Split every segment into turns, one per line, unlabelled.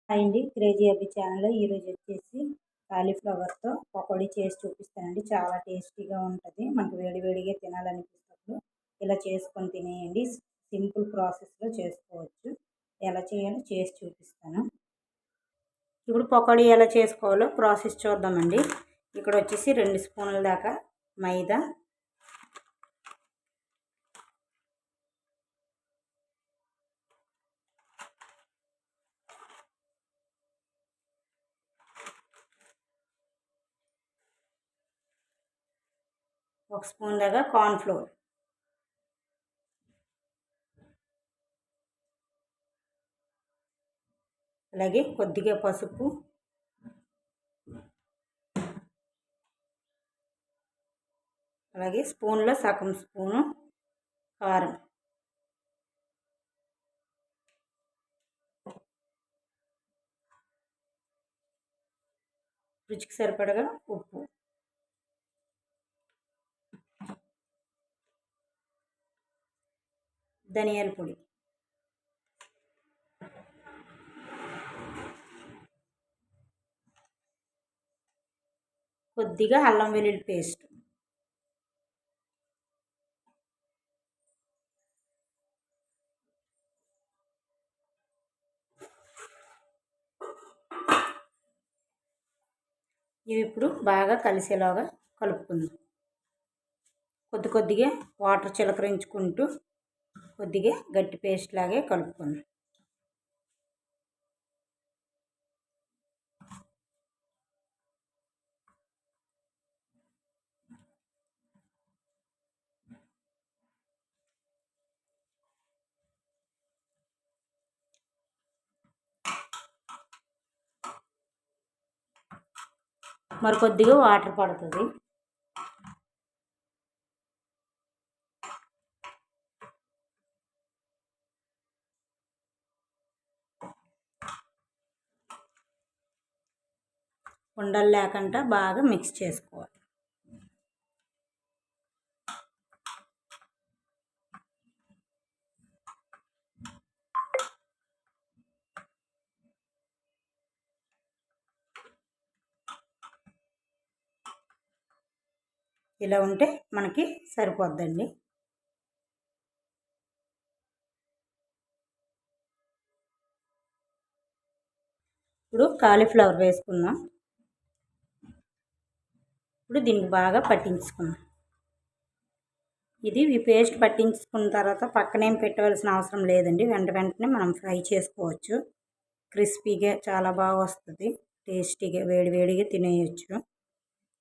Hi అండి, crazy అబ్బి ఛానల్లో ఈరోజు వచ్చేసి కాలీఫ్లవర్తో పకోడీ చేసి చూపిస్తానండి. చాలా టేస్టీగా ఉంటుంది. మనకు వేడివేడిగా తినాలనిపిస్తున్నప్పుడు ఇలా చేసుకొని తినేయండి. సింపుల్ ప్రాసెస్లో చేసుకోవచ్చు. ఎలా చేయాలో చేసి చూపిస్తాను. ఇప్పుడు పకోడీ ఎలా చేసుకోవాలో ప్రాసెస్ చూద్దామండి. ఇక్కడ వచ్చేసి 2 స్పూన్ల దాకా మైదా, ఒక స్పూన్ దాకా కార్న్ఫ్లోర్, అలాగే కొద్దిగా పసుపు, అలాగే స్పూన్లో సగం స్పూను కారం, రుచికి సరిపడగా ఉప్పు, ధనియాల పొడి, కొద్దిగా అల్లం వెల్లుల్లి పేస్ట్, ఇవి ఇప్పుడు బాగా కలిసేలాగా కలుపుకుందాం. కొద్దిగా వాటర్ చిలకరించుకుంటూ కొద్దిగా గట్టి పేస్ట్ లాగే కలుపుకుందాం. మరి కొద్దిగా వాటర్ పడుతుంది. ఉండలు లేకుండా బాగా మిక్స్ చేసుకోవాలి. ఇలా ఉంటే మనకి సరిపోద్దండి. ఇప్పుడు కాలీఫ్లవర్ వేసుకుందాం. ఇప్పుడు దీనికి బాగా పట్టించుకుందాం. ఇది ఈ పేస్ట్ పట్టించుకున్న తర్వాత పక్కనేం పెట్టవలసిన అవసరం లేదండి. వెంటనే మనం ఫ్రై చేసుకోవచ్చు. క్రిస్పీగా చాలా బాగా వస్తుంది. టేస్టీగా వేడివేడిగా తినేయచ్చు.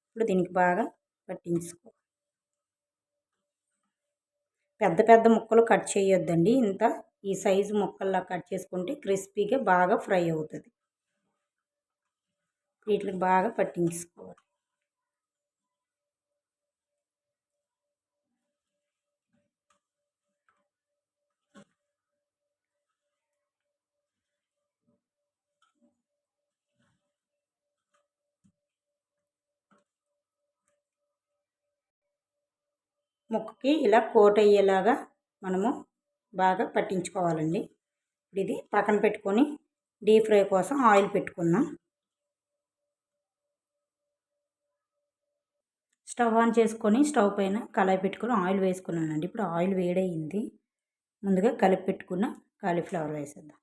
ఇప్పుడు దీనికి బాగా పట్టించుకో. పెద్ద ముక్కలు కట్ చేయొద్దండి. ఈ సైజు ముక్కల్లా కట్ చేసుకుంటే క్రిస్పీగా బాగా ఫ్రై అవుతుంది. వీటికి బాగా పట్టించుకోవాలి. ముక్కకి ఇలా కోట్ అయ్యేలాగా మనము బాగా పట్టించుకోవాలండి. ఇది పక్కన పెట్టుకొని డీప్ ఫ్రై కోసం ఆయిల్ పెట్టుకుందాం. స్టవ్ ఆన్ చేసుకొని స్టవ్ పైన కళాయి పెట్టుకొని ఆయిల్ వేసుకున్నానండి. ఇప్పుడు ఆయిల్ వేడయింది. ముందుగా కలిపి పెట్టుకున్న కాలీఫ్లవర్ వేసేద్దాం.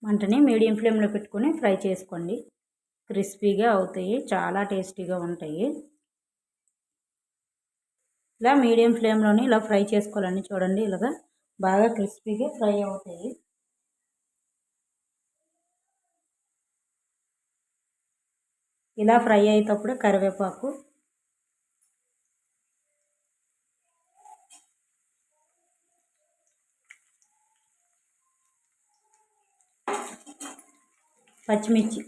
మంటని మీడియం ఫ్లేమ్లో పెట్టుకొని ఫ్రై చేసుకోండి. క్రిస్పీగా అవుతాయి. చాలా టేస్టీగా ఉంటాయి. ఇలా మీడియం ఫ్లేమ్లోనే ఇలా ఫ్రై చేసుకోవాలండి. చూడండి ఇలాగా బాగా క్రిస్పీగా ఫ్రై అవుతాయి. ఇలా ఫ్రై అయ్యేటప్పుడు కరివేపాకు, పచ్చిమిర్చి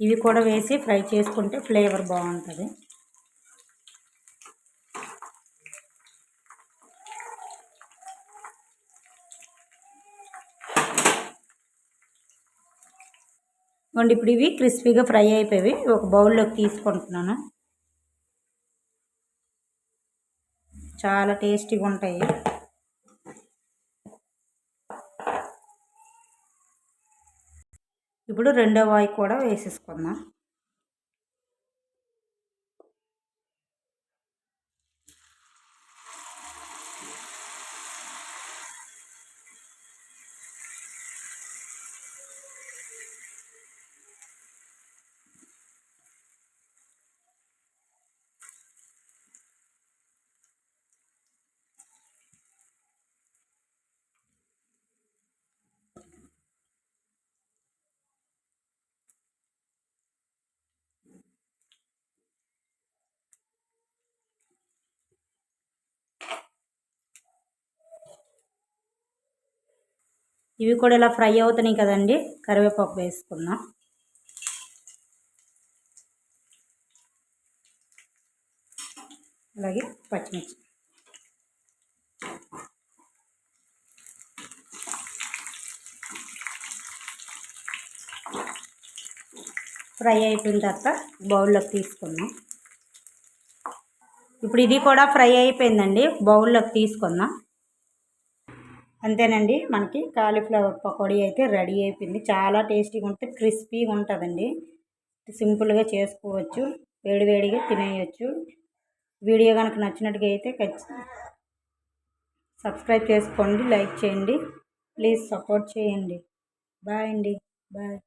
ఇవి కూడా వేసి ఫ్రై చేసుకుంటే ఫ్లేవర్ బాగుంటుంది. ఇప్పుడు ఇవి క్రిస్పీగా ఫ్రై అయిపోయి ఒక బౌల్లోకి తీసుకుంటున్నాను. చాలా టేస్టీగా ఉంటాయి. ఇప్పుడు రెండో వాయి కూడా వేసేసుకుందాం. ఇవి కూడా ఇలా ఫ్రై అవుతున్నాయి కదండి. కరివేపాకు వేసుకుందాం. అలాగే పచ్చిమిర్చి ఫ్రై అయిపోయిన తర్వాత బౌల్లోకి తీసుకుందాం. ఇప్పుడు ఇది కూడా ఫ్రై అయిపోయిందండి. బౌల్లోకి తీసుకుందాం. అంతేనండి, మనకి కాలీఫ్లవర్ పకోడీ అయితే రెడీ అయిపోయింది. చాలా టేస్టీగా ఉంటుంది, క్రిస్పీగా ఉంటుందండి. సింపుల్గా చేసుకోవచ్చు, వేడివేడిగా తినేయచ్చు. వీడియో కనుక నచ్చినట్టుగా అయితే సబ్స్క్రైబ్ చేసుకోండి, లైక్ చేయండి, ప్లీజ్ సపోర్ట్ చేయండి. బాయ్ అండి, బాయ్.